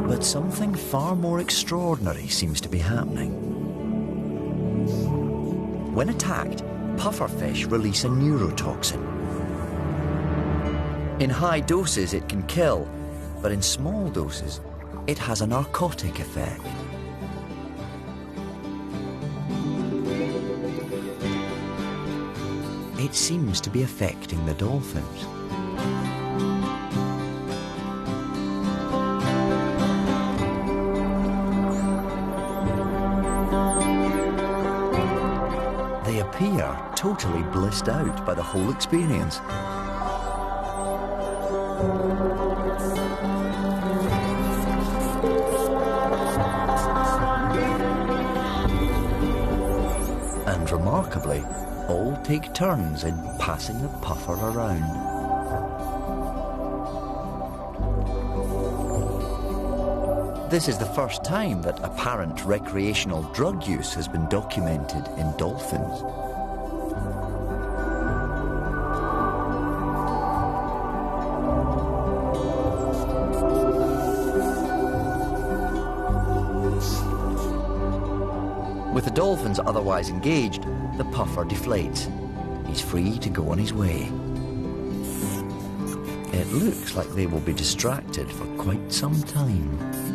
But something far more extraordinary seems to be happening. When attacked, pufferfish release a neurotoxin. In high doses it can kill, but in small doses it has a narcotic effect. It seems to be affecting the dolphins. They appear totally blissed out by the whole experience. And remarkably, all take turns in passing the puffer around. This is the first time that apparent recreational drug use has been documented in dolphins. With the dolphins otherwise engaged, the puffer deflates. He's free to go on his way. It looks like they will be distracted for quite some time.